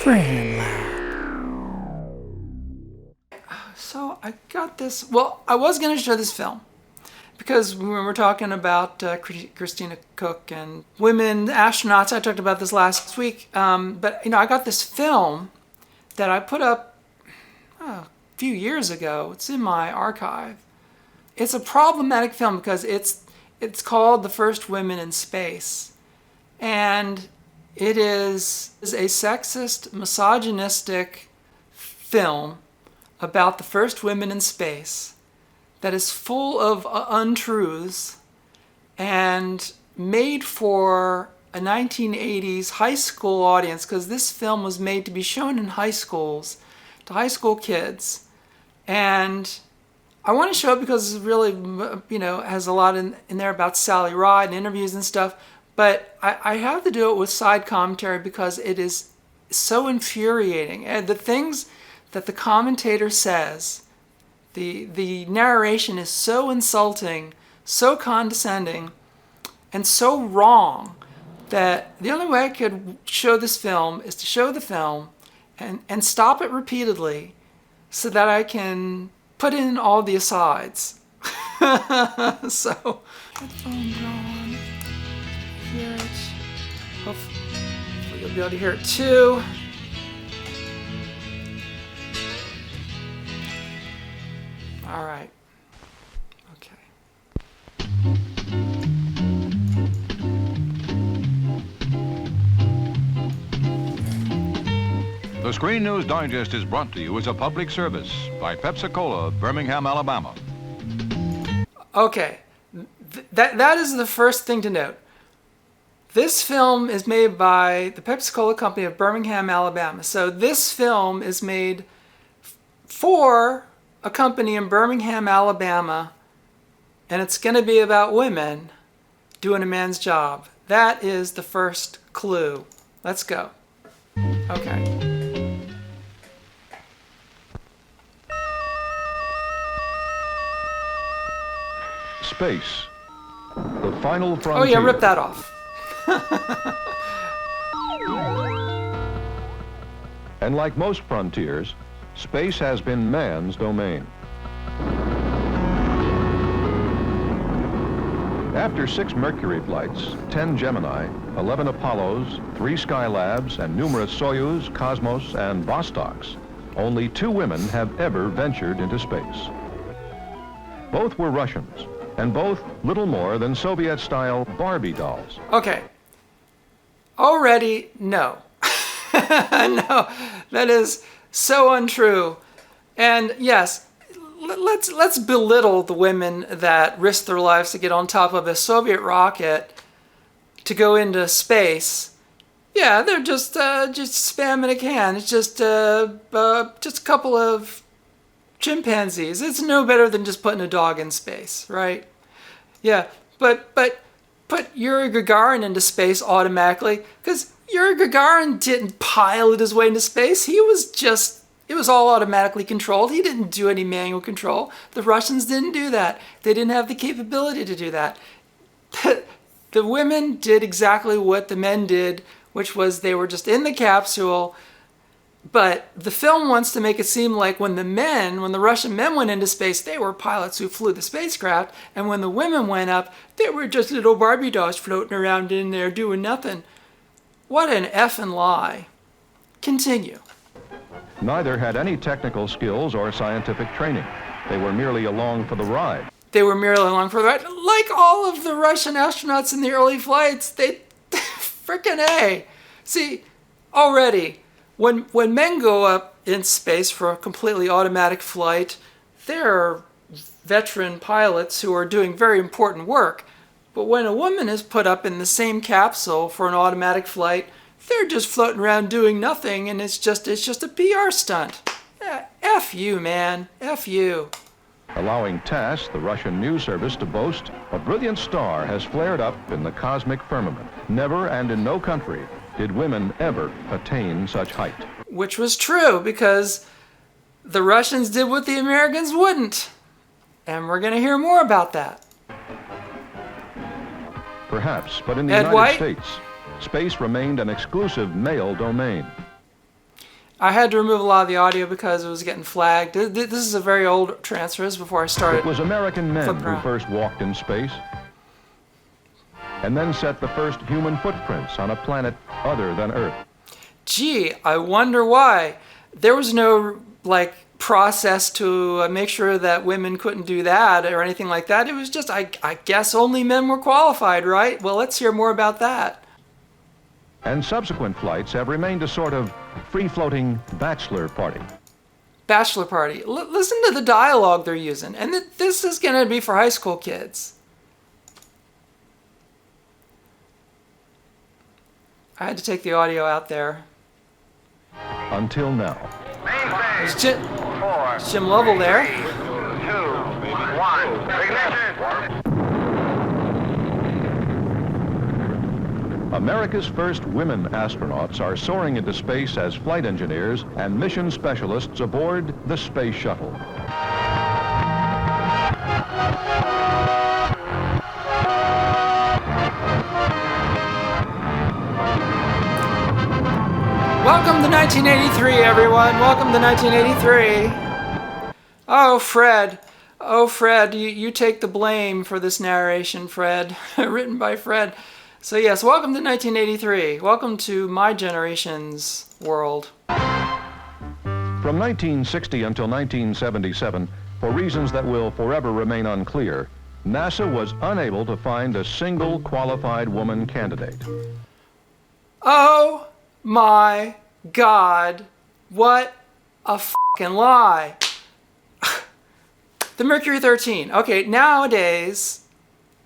Fran Lab. So I got this. Well, I was going to show this film because when we're talking about Christina Koch and women astronauts, I talked about this last week. But I got this film that I put up a few years ago. It's in my archive. It's a problematic film because it's called The First Women in Space, and it is a sexist, misogynistic film about the first women in space that is full of untruths and made for a 1980s high school audience, because this film was made to be shown in high schools to high school kids. And I want to show it because it really, has a lot in there about Sally Ride and interviews and stuff. But I have to do it with side commentary because it is so infuriating. And the things that the commentator says, the narration is so insulting, so condescending, and so wrong that the only way I could show this film is to show the film and stop it repeatedly so that I can put in all the asides. So, headphones on. Hear it. Hopefully you'll be able to hear it too. All right. Okay. The Screen News Digest is brought to you as a public service by Pepsi-Cola of Birmingham, Alabama. Okay. That is the first thing to note. This film is made by the Pepsi-Cola Company of Birmingham, Alabama. So this film is made for a company in Birmingham, Alabama, and it's going to be about women doing a man's job. That is the first clue. Let's go. Okay. Space. The final frontier. Oh yeah, rip that off. And like most frontiers, space has been man's domain. After 6 Mercury flights, 10 Gemini, 11 Apollos, 3 Skylabs, and numerous Soyuz, Cosmos, and Vostoks, only 2 women have ever ventured into space. Both were Russians, and both little more than Soviet-style Barbie dolls. Okay. Already, no. No, that is so untrue. And yes, let's belittle the women that risked their lives to get on top of a Soviet rocket to go into space. Yeah, they're just spamming a can. It's just a couple of chimpanzees. It's no better than just putting a dog in space, right? Yeah, but put Yuri Gagarin into space automatically, because Yuri Gagarin didn't pilot his way into space. It was all automatically controlled. He didn't do any manual control. The Russians didn't do that. They didn't have the capability to do that. The women did exactly what the men did, which was they were just in the capsule. But the film wants to make it seem like when the Russian men went into space, they were pilots who flew the spacecraft. And when the women went up, they were just little Barbie dolls floating around in there doing nothing. What an effing lie. Continue. Neither had any technical skills or scientific training. They were merely along for the ride. They were merely along for the ride. Like all of the Russian astronauts in the early flights, they frickin' A. See, already, when men go up in space for a completely automatic flight, they're veteran pilots who are doing very important work. But when a woman is put up in the same capsule for an automatic flight, they're just floating around doing nothing, and it's just a PR stunt. F you, man. F you. Allowing TASS, the Russian news service, to boast, a brilliant star has flared up in the cosmic firmament. Never and in no country did women ever attain such height. Which was true, because the Russians did what the Americans wouldn't. And we're going to hear more about that. Perhaps, but in the Ed United White? States, space remained an exclusive male domain. I had to remove a lot of the audio because it was getting flagged. This is a very old transfer. This is before I started. It was American men flipping who around. first walked in space and then set the first human footprints on a planet other than Earth. Gee, I wonder why. There was no, like, process to make sure that women couldn't do that or anything like that. It was just, I guess only men were qualified, right? Well, let's hear more about that. And subsequent flights have remained a sort of free-floating bachelor party. Bachelor party. Listen to the dialogue they're using. And this is going to be for high school kids. I had to take the audio out there. Until now. There's Jim Lovell there. 3, 2, 1. Ignition. America's first women astronauts are soaring into space as flight engineers and mission specialists aboard the Space Shuttle. Welcome to 1983, everyone. Welcome to 1983. Oh, Fred. Oh, Fred, you take the blame for this narration, Fred. Written by Fred. So yes, welcome to 1983. Welcome to my generation's world. From 1960 until 1977, for reasons that will forever remain unclear, NASA was unable to find a single qualified woman candidate. Oh my God, what a fucking lie. The Mercury 13. Okay, nowadays,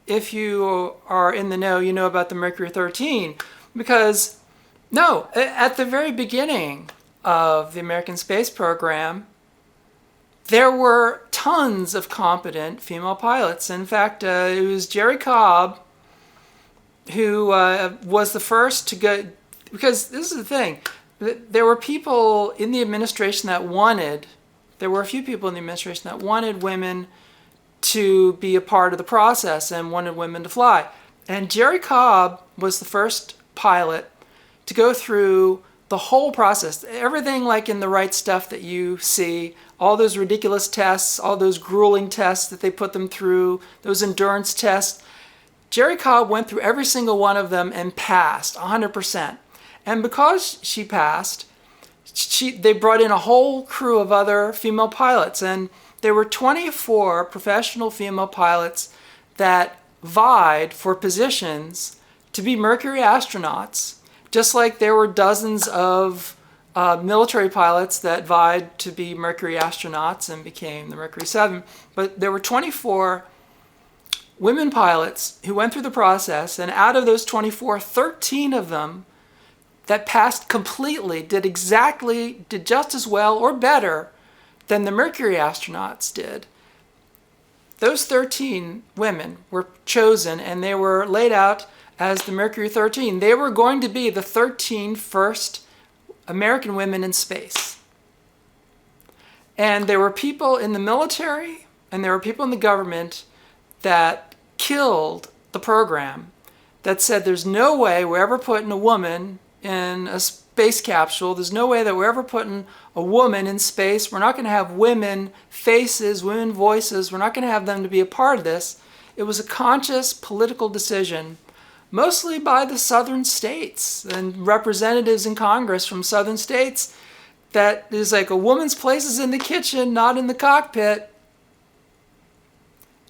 if you are in the know, you know about the Mercury 13. Because, no, at the very beginning of the American space program, there were tons of competent female pilots. In fact, it was Jerry Cobb who was the first to go, because this is the thing, there were people in the administration that wanted, there were a few people in the administration that wanted women to be a part of the process and wanted women to fly. And Jerry Cobb was the first pilot to go through the whole process, everything like in The Right Stuff that you see, all those ridiculous tests, all those grueling tests that they put them through, those endurance tests. Jerry Cobb went through every single one of them and passed 100%. And because she passed, they brought in a whole crew of other female pilots. And there were 24 professional female pilots that vied for positions to be Mercury astronauts, just like there were dozens of military pilots that vied to be Mercury astronauts and became the Mercury 7. But there were 24 women pilots who went through the process, and out of those 24, 13 of them that passed completely did just as well or better than the Mercury astronauts did. Those 13 women were chosen, and they were laid out as the Mercury 13. They were going to be the 13 first American women in space. And there were people in the military and there were people in the government that killed the program, that said there's no way we're ever putting a woman in a space capsule. There's no way that we're ever putting a woman in space. We're not going to have women faces, women voices. We're not going to have them to be a part of this. It was a conscious political decision, mostly by the southern states and representatives in Congress from southern states, that is like a woman's place is in the kitchen, not in the cockpit.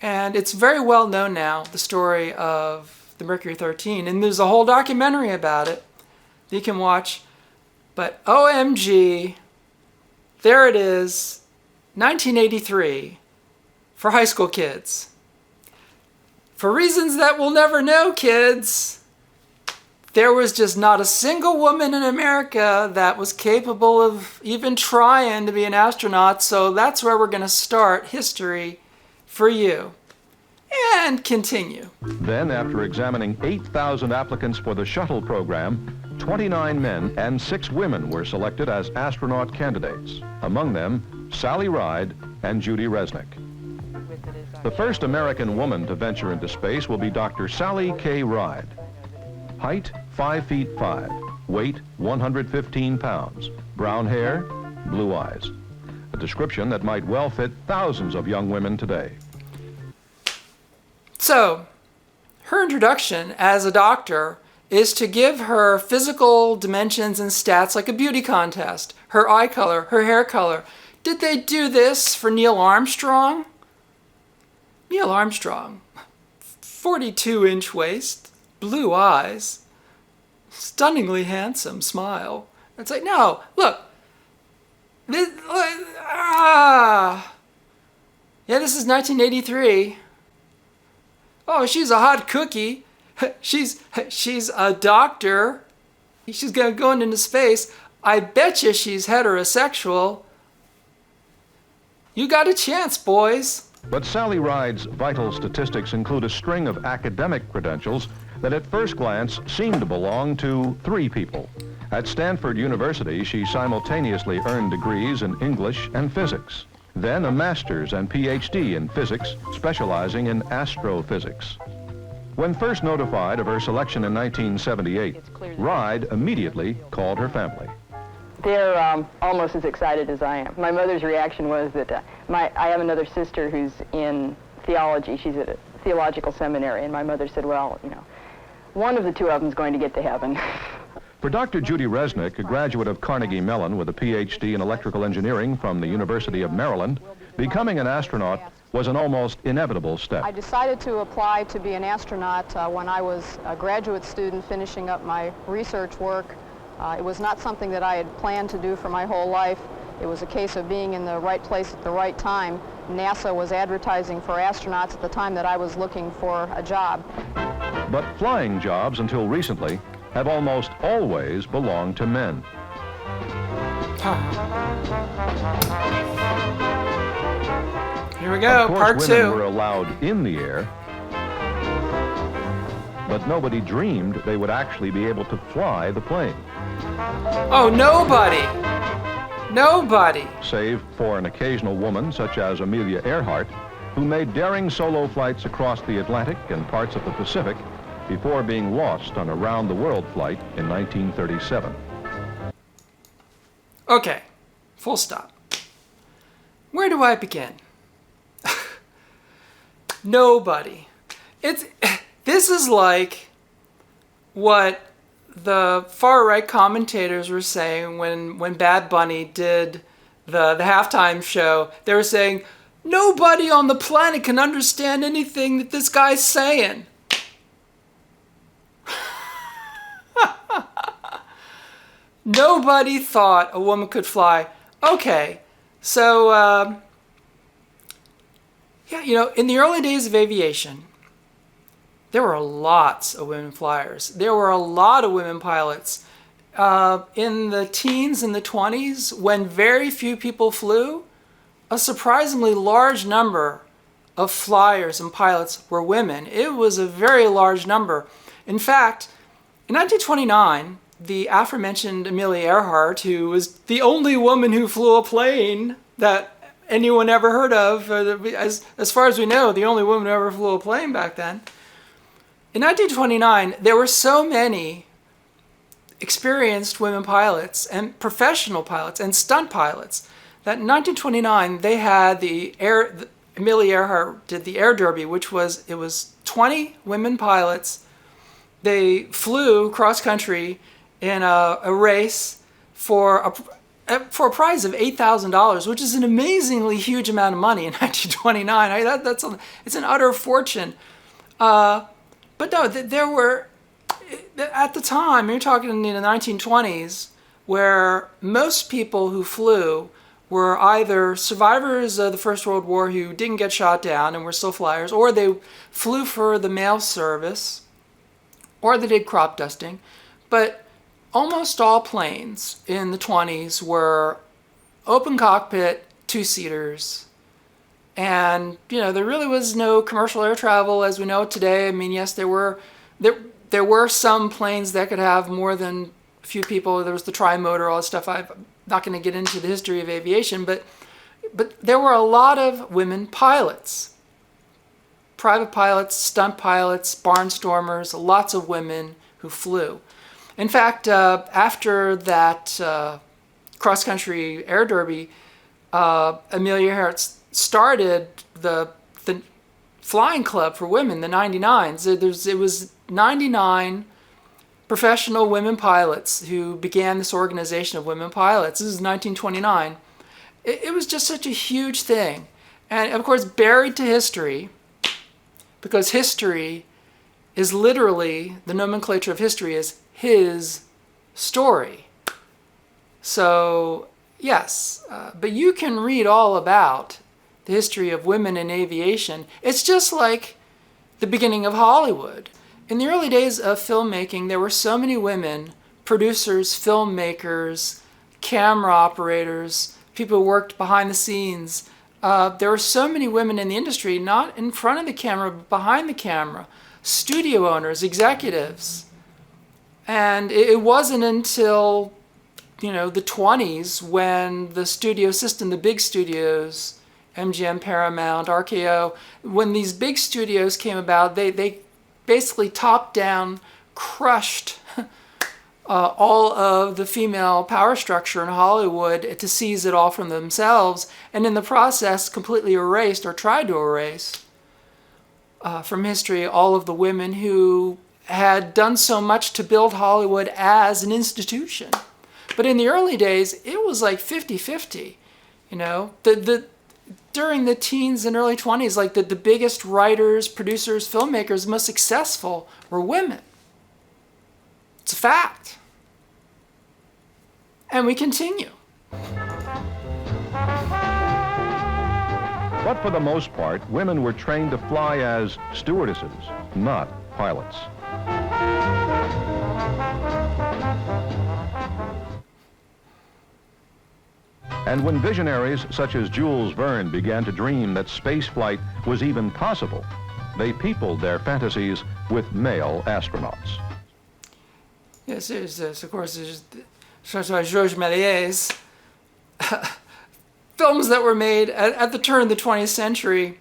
And it's very well known now, the story of the Mercury 13. And there's a whole documentary about it that you can watch. But OMG, there it is, 1983 for high school kids. For reasons that we'll never know, kids, there was just not a single woman in America that was capable of even trying to be an astronaut. So that's where we're going to start history for you and continue. Then, after examining 8,000 applicants for the shuttle program, 29 men and 6 women were selected as astronaut candidates. Among them, Sally Ride and Judy Resnick. The first American woman to venture into space will be Dr. Sally K. Ride. Height, 5 feet 5. weight 115 pounds, brown hair, blue eyes. A description that might well fit thousands of young women today. So, her introduction as a doctor is to give her physical dimensions and stats like a beauty contest. Her eye color, her hair color. Did they do this for Neil Armstrong? Neil Armstrong, 42-inch waist, blue eyes, stunningly handsome smile. It's like, no, look. This is 1983. Oh, she's a hot cookie. She's a doctor. She's going into space. I bet you she's heterosexual. You got a chance, boys. But Sally Ride's vital statistics include a string of academic credentials that at first glance seem to belong to three people. At Stanford University, she simultaneously earned degrees in English and physics, then a master's and PhD in physics, specializing in astrophysics. When first notified of her selection in 1978, Ride immediately called her family. They're almost as excited as I am. My mother's reaction was that I have another sister who's in theology. She's at a theological seminary, and my mother said, well, you know, one of the two of them is going to get to heaven. For Dr. Judy Resnick, a graduate of Carnegie Mellon with a PhD in electrical engineering from the University of Maryland, becoming an astronaut was an almost inevitable step. I decided to apply to be an astronaut when I was a graduate student finishing up my research work. It was not something that I had planned to do for my whole life. It was a case of being in the right place at the right time. NASA was advertising for astronauts at the time that I was looking for a job. But flying jobs, until recently, have almost always belonged to men. Here we go, of course, part women two. were allowed in the air, but nobody dreamed they would actually be able to fly the plane. Oh, nobody. Nobody. Save for an occasional woman such as Amelia Earhart, who made daring solo flights across the Atlantic and parts of the Pacific before being lost on a round-the-world flight in 1937. Okay, full stop. Where do I begin? Nobody. This is like what the far-right commentators were saying when Bad Bunny did the halftime show. They were saying, nobody on the planet can understand anything that this guy's saying. Nobody thought a woman could fly. Okay, so, yeah, you know, in the early days of aviation, there were lots of women flyers. There were a lot of women pilots. In the teens and the 20s, when very few people flew, a surprisingly large number of flyers and pilots were women. It was a very large number. In fact, in 1929, the aforementioned Amelia Earhart, who was the only woman who flew a plane that anyone ever heard of, as far as we know, the only woman who ever flew a plane back then. In 1929, there were so many experienced women pilots and professional pilots and stunt pilots that in 1929 they had Amelia Earhart did the Air Derby, which was 20 women pilots. They flew cross country in a race for a prize of $8,000, which is an amazingly huge amount of money in 1929. It's an utter fortune. But no, there were, at the time, you're talking in the 1920s, where most people who flew were either survivors of the First World War who didn't get shot down and were still flyers, or they flew for the mail service, or they did crop dusting. But almost all planes in the 20s were open cockpit, two-seaters. And, you know, there really was no commercial air travel as we know it today. I mean, yes, there were some planes that could have more than a few people. There was the tri-motor, all that stuff. I'm not going to get into the history of aviation, but there were a lot of women pilots. Private pilots, stunt pilots, barnstormers, lots of women who flew. In fact, after that cross-country air derby, Amelia Earhart started the flying club for women, the 99s. It was 99 professional women pilots who began this organization of women pilots. This is 1929. It was just such a huge thing. And of course, buried to history, because history is literally, the nomenclature of history is his story. So, yes, but you can read all about the history of women in aviation. It's just like the beginning of Hollywood. In the early days of filmmaking, there were so many women, producers, filmmakers, camera operators, people who worked behind the scenes. There were so many women in the industry, not in front of the camera, but behind the camera. Studio owners, executives. And it wasn't until, the 20s when the studio system, the big studios, MGM, Paramount, RKO, when these big studios came about, they basically top-down crushed all of the female power structure in Hollywood to seize it all from themselves, and in the process completely erased, or tried to erase, from history all of the women who had done so much to build Hollywood as an institution. But in the early days, it was like 50-50. During the teens and early 20s, like the biggest writers, producers, filmmakers, most successful were women. It's a fact. And we continue. But for the most part, women were trained to fly as stewardesses, not pilots. And when visionaries such as Jules Verne began to dream that spaceflight was even possible, they peopled their fantasies with male astronauts. Yes, there's this. Of course, there's Georges Méliès. Films that were made at the turn of the 20th century.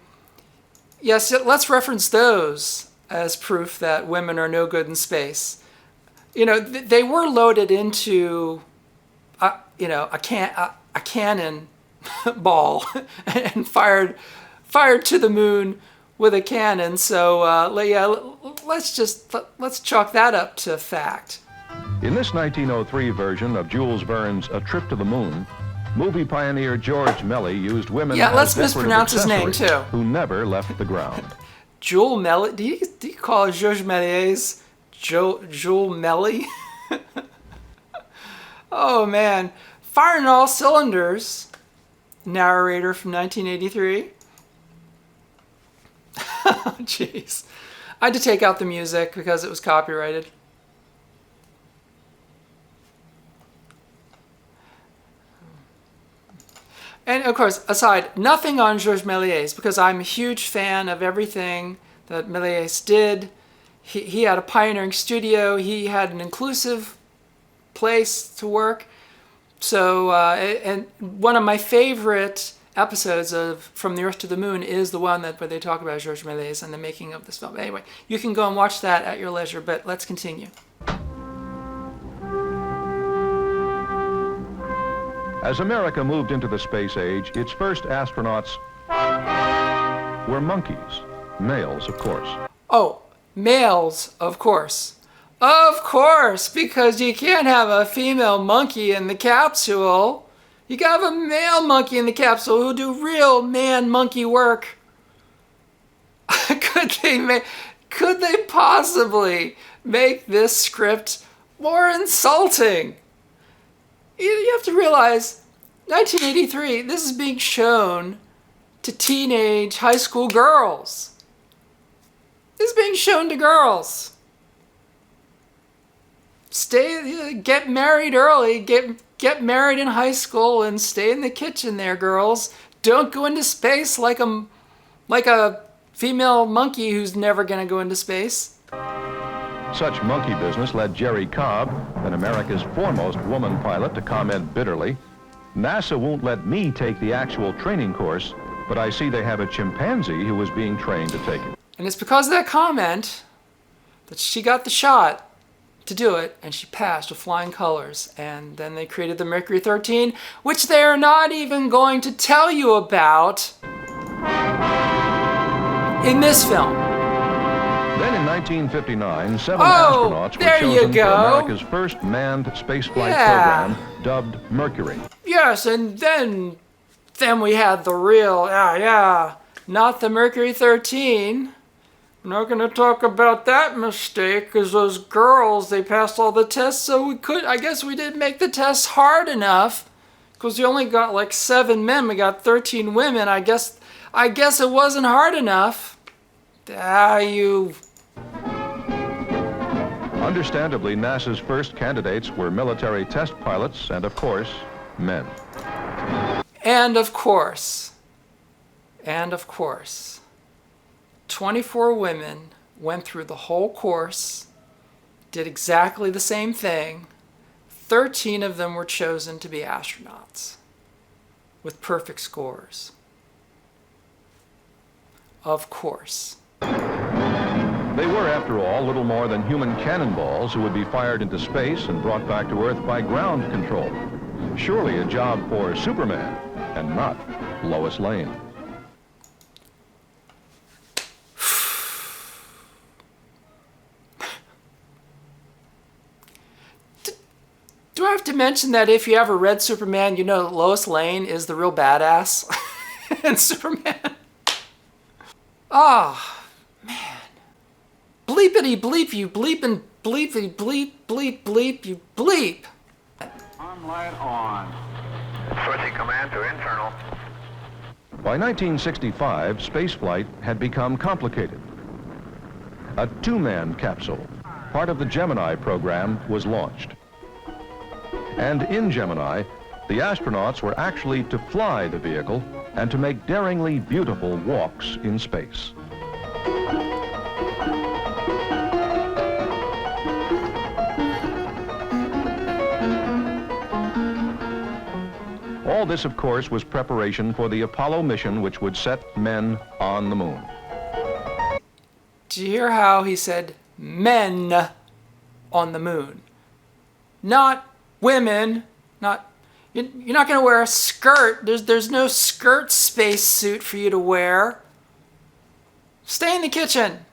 Yes, let's reference those as proof that women are no good in space. They were loaded into, a cannon ball and fired to the moon with a cannon. So let's chalk that up to fact. In this 1903 version of Jules Verne's A Trip to the Moon, movie pioneer George Melly used women as let's decorative mispronounce his name accessories too. who never left the ground. Jules Melly? Do you call Georges Méliès Jules Melly? Oh man, firing all cylinders. Narrator from 1983. Jeez. I had to take out the music because it was copyrighted. And of course, aside, nothing on Georges Méliès, because I'm a huge fan of everything that Méliès did. He had a pioneering studio. He had an inclusive place to work. So, and one of my favorite episodes of From the Earth to the Moon is the one where they talk about Georges Méliès and the making of this film. Anyway, you can go and watch that at your leisure, but let's continue. As America moved into the space age, its first astronauts were monkeys. Males, of course. Oh, males, of course. Of course, because you can't have a female monkey in the capsule. You gotta have a male monkey in the capsule who'll do real man-monkey work. Could they possibly make this script more insulting? You have to realize, 1983, this is being shown to teenage high school girls. This is being shown to girls. Get married early, get married in high school and stay in the kitchen there, girls. Don't go into space like a female monkey who's never gonna go into space. Such monkey business led Jerry Cobb, then America's foremost woman pilot, to comment bitterly, "NASA won't let me take the actual training course, but I see they have a chimpanzee who is being trained to take it." And it's because of that comment that she got the shot to do it, and she passed with flying colors. And then they created the Mercury 13, which they're not even going to tell you about in this film. Then in 1959, seven Oh, astronauts there were you chosen for go. America's first manned spaceflight Yeah. program, dubbed Mercury. Yes, and then we had the real, not the Mercury 13. We're not going to talk about that mistake, because those girls, they passed all the tests, so I guess we didn't make the tests hard enough, because we only got like 7 men, we got 13 women. I guess it wasn't hard enough. Understandably, NASA's first candidates were military test pilots and, of course, men. And of course, 24 women went through the whole course, did exactly the same thing. 13 of them were chosen to be astronauts with perfect scores. Of course. They were, after all, little more than human cannonballs who would be fired into space and brought back to Earth by ground control. Surely a job for Superman, and not Lois Lane. Do I have to mention that if you ever read Superman, you know that Lois Lane is the real badass in Superman? Ah, man. Bleepity bleep, you bleepin' bleepity bleep, bleep, bleep, you bleep. On light on. Switching command to internal. By 1965, spaceflight had become complicated. A 2-man capsule, part of the Gemini program, was launched. And in Gemini, the astronauts were actually to fly the vehicle and to make daringly beautiful walks in space. All this, of course, was preparation for the Apollo mission, which would set men on the moon. Did you hear how he said men on the moon? Not women, you're not going to wear a skirt. There's no skirt space suit for you to wear. Stay in the kitchen.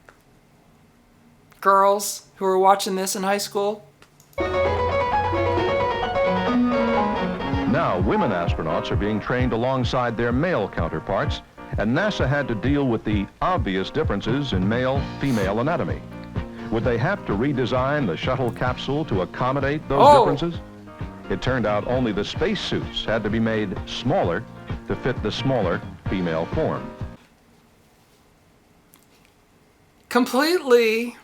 Girls who are watching this in high school. Now, women astronauts are being trained alongside their male counterparts, and NASA had to deal with the obvious differences in male-female anatomy. Would they have to redesign the shuttle capsule to accommodate those differences? It turned out only the spacesuits had to be made smaller to fit the smaller female form. Completely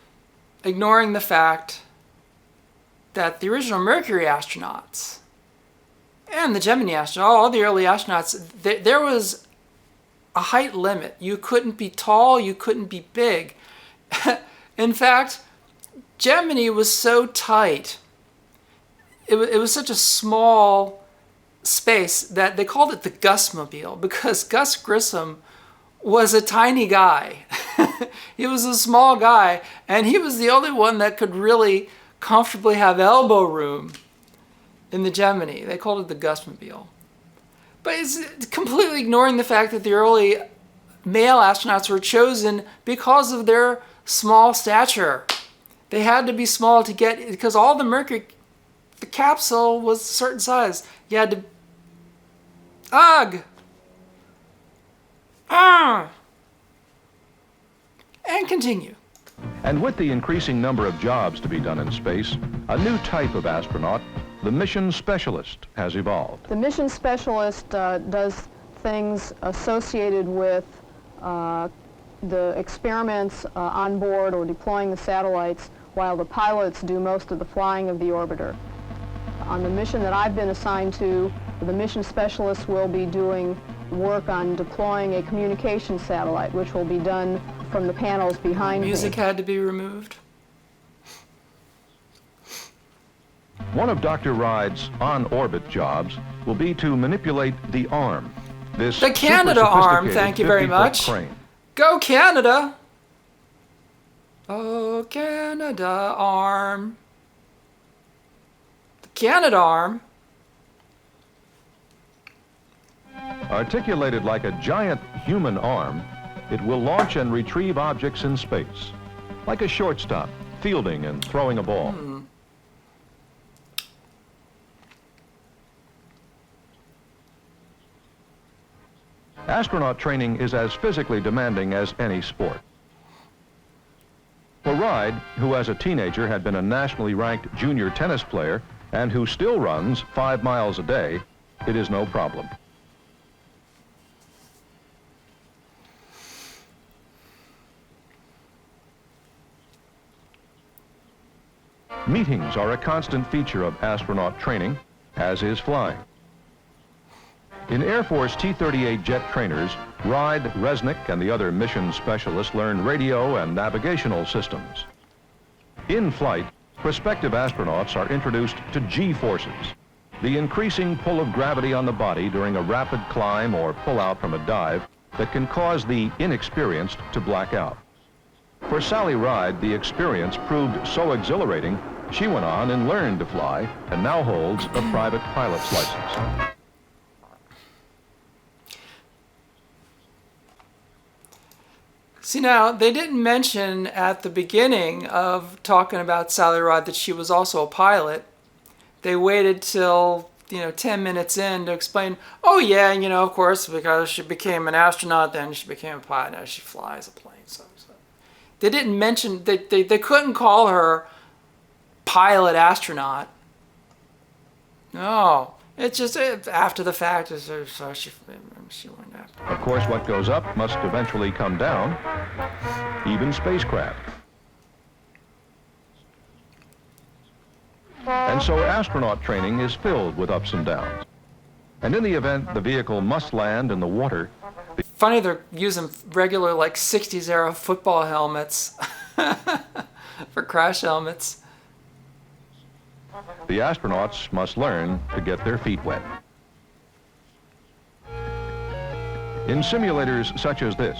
ignoring the fact that the original Mercury astronauts and the Gemini astronauts, all the early astronauts, there was a height limit. You couldn't be tall, you couldn't be big. In fact, Gemini was so tight, it was such a small space that they called it the Gusmobile, because Gus Grissom was a tiny guy. He was a small guy, and he was the only one that could really comfortably have elbow room in the Gemini. They called it the Gusmobile. But it's completely ignoring the fact that the early male astronauts were chosen because of their small stature. They had to be small to get, because all the Mercury, the capsule was a certain size. You had to, and continue. And with the increasing number of jobs to be done in space, a new type of astronaut, the mission specialist, has evolved. The mission specialist does things associated with the experiments on board or deploying the satellites, while the pilots do most of the flying of the orbiter. On the mission that I've been assigned to, the mission specialist will be doing work on deploying a communication satellite, which will be done from the panels behind me. Music had to be removed. One of Dr. Ride's on-orbit jobs will be to manipulate the arm. This The Canada super arm, sophisticated thank you very 50-foot much. crane. Go Canada! Oh, Canada arm. Canadarm. Articulated like a giant human arm, it will launch and retrieve objects in space, like a shortstop fielding and throwing a ball. Astronaut training is as physically demanding as any sport. For Ride, who as a teenager had been a nationally ranked junior tennis player and who still runs 5 miles a day, it is no problem. Meetings are a constant feature of astronaut training, as is flying. In Air Force T-38 jet trainers, Ride, Resnick, and the other mission specialists learn radio and navigational systems. In flight, prospective astronauts are introduced to G-forces, the increasing pull of gravity on the body during a rapid climb or pull out from a dive that can cause the inexperienced to black out. For Sally Ride, the experience proved so exhilarating, she went on and learned to fly and now holds a private pilot's license. See, now, they didn't mention at the beginning of talking about Sally Ride that she was also a pilot. They waited till, 10 minutes in to explain, oh yeah, of course, because she became an astronaut, then she became a pilot, now she flies a plane. So. They didn't mention, they couldn't call her pilot astronaut. No, it's just after the fact, so she went after. Of course, what goes up must eventually come down, even spacecraft. And so astronaut training is filled with ups and downs. And in the event the vehicle must land in the water, funny they're using regular 60s era football helmets for crash helmets. The astronauts must learn to get their feet wet. In simulators such as this,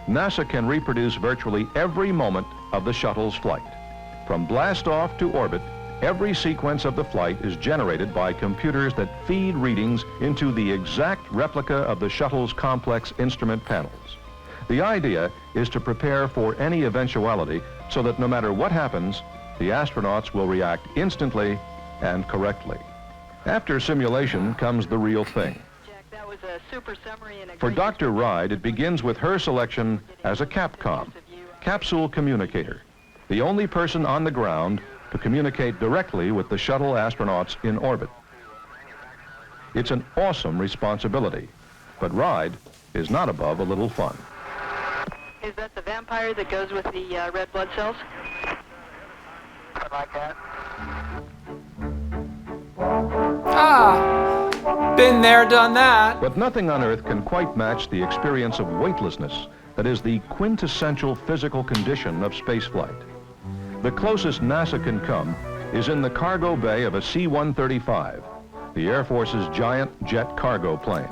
NASA can reproduce virtually every moment of the shuttle's flight. From blast-off to orbit, every sequence of the flight is generated by computers that feed readings into the exact replica of the shuttle's complex instrument panels. The idea is to prepare for any eventuality so that no matter what happens, the astronauts will react instantly and correctly. After simulation comes the real thing. That was a super summary and a For great Dr. Ride, it begins with her selection as a CAPCOM, capsule communicator, the only person on the ground to communicate directly with the shuttle astronauts in orbit. It's an awesome responsibility, but Ride is not above a little fun. Is that the vampire that goes with the red blood cells? Something like that. Been there, done that. But nothing on Earth can quite match the experience of weightlessness that is the quintessential physical condition of spaceflight. The closest NASA can come is in the cargo bay of a C-135, the Air Force's giant jet cargo plane.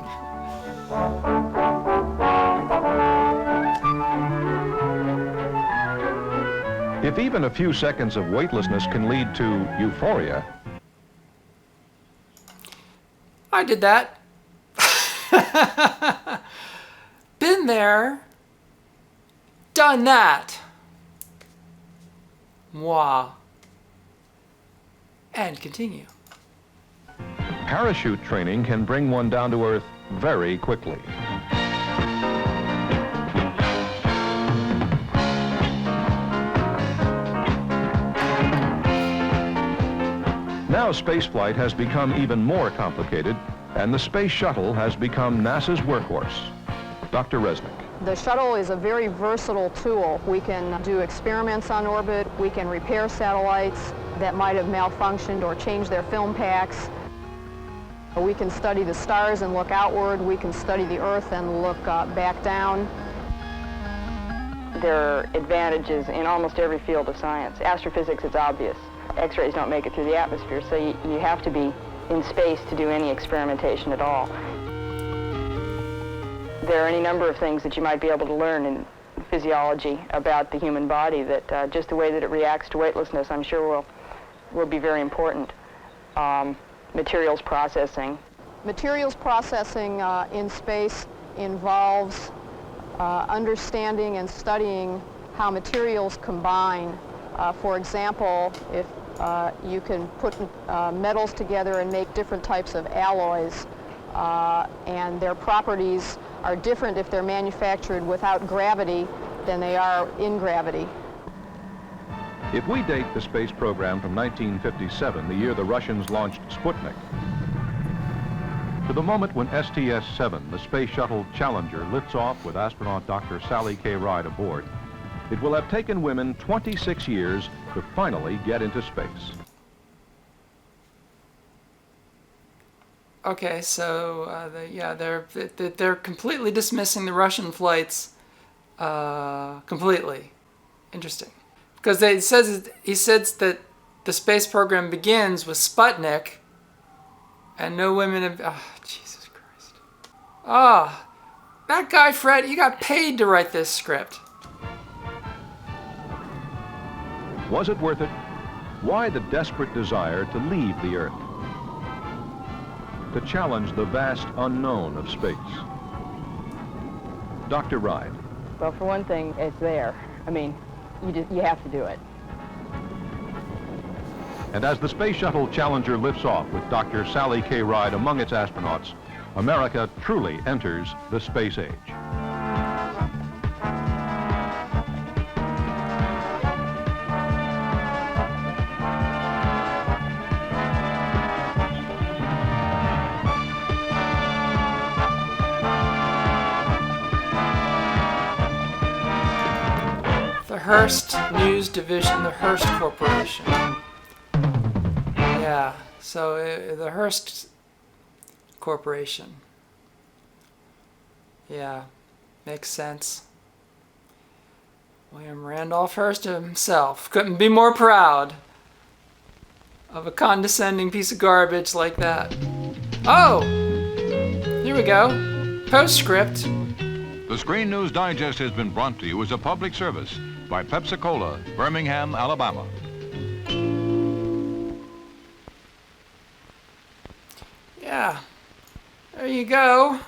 If even a few seconds of weightlessness can lead to euphoria, I did that. Been there, done that. Moi. And continue. parachute training can bring one down to earth very quickly. Now spaceflight has become even more complicated, and the space shuttle has become NASA's workhorse. Dr. Resnick. The shuttle is a very versatile tool. We can do experiments on orbit. We can repair satellites that might have malfunctioned or change their film packs. We can study the stars and look outward. We can study the Earth and look back down. There are advantages in almost every field of science. Astrophysics, it's obvious. X-rays don't make it through the atmosphere, so you have to be in space to do any experimentation at all. There are any number of things that you might be able to learn in physiology about the human body that just the way that it reacts to weightlessness, I'm sure will be very important. materials processing. Materials processing in space involves understanding and studying how materials combine. For example, if you can put metals together and make different types of alloys, and their properties are different if they're manufactured without gravity than they are in gravity. If we date the space program from 1957, the year the Russians launched Sputnik, to the moment when STS-7, the Space Shuttle Challenger, lifts off with astronaut Dr. Sally K. Ride aboard, it will have taken women 26 years to finally get into space. Okay, so they're completely dismissing the Russian flights. Completely. Interesting. Because he says that the space program begins with Sputnik, and no women have. Oh, Jesus Christ. Ah, that guy Fred, you got paid to write this script. Was it worth it? Why the desperate desire to leave the Earth? To challenge the vast unknown of space. Dr. Ride. Well, for one thing, it's there. I mean, you have to do it. And as the Space Shuttle Challenger lifts off with Dr. Sally K. Ride among its astronauts, America truly enters the space age. The Hearst News Division, the Hearst Corporation. Yeah, so the Hearst Corporation. Yeah, makes sense. William Randolph Hearst himself couldn't be more proud of a condescending piece of garbage like that. Oh, here we go. Postscript. The Screen News Digest has been brought to you as a public service by Pepsi-Cola, Birmingham, Alabama. Yeah, there you go.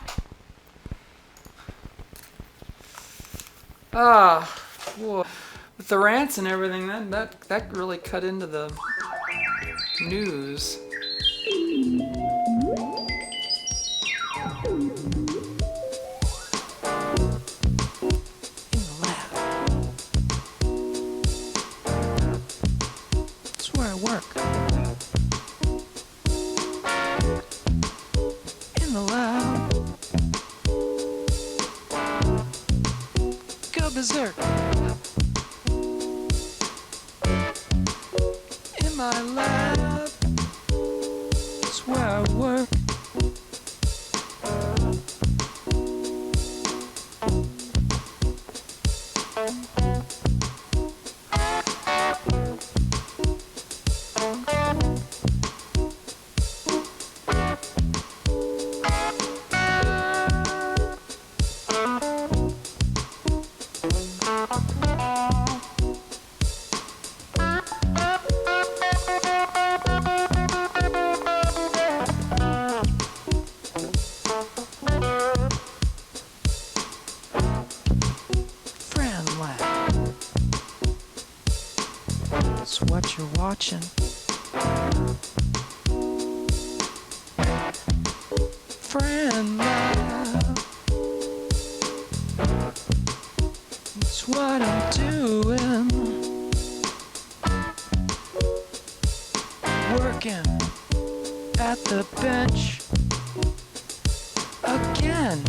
Whoa. With the rants and everything, that really cut into the news. That's where I work. In the lab. Go berserk. In my lab. That's where I work. That's what you're watching. Friend Lab. That's what I'm doing. Working at the bench again.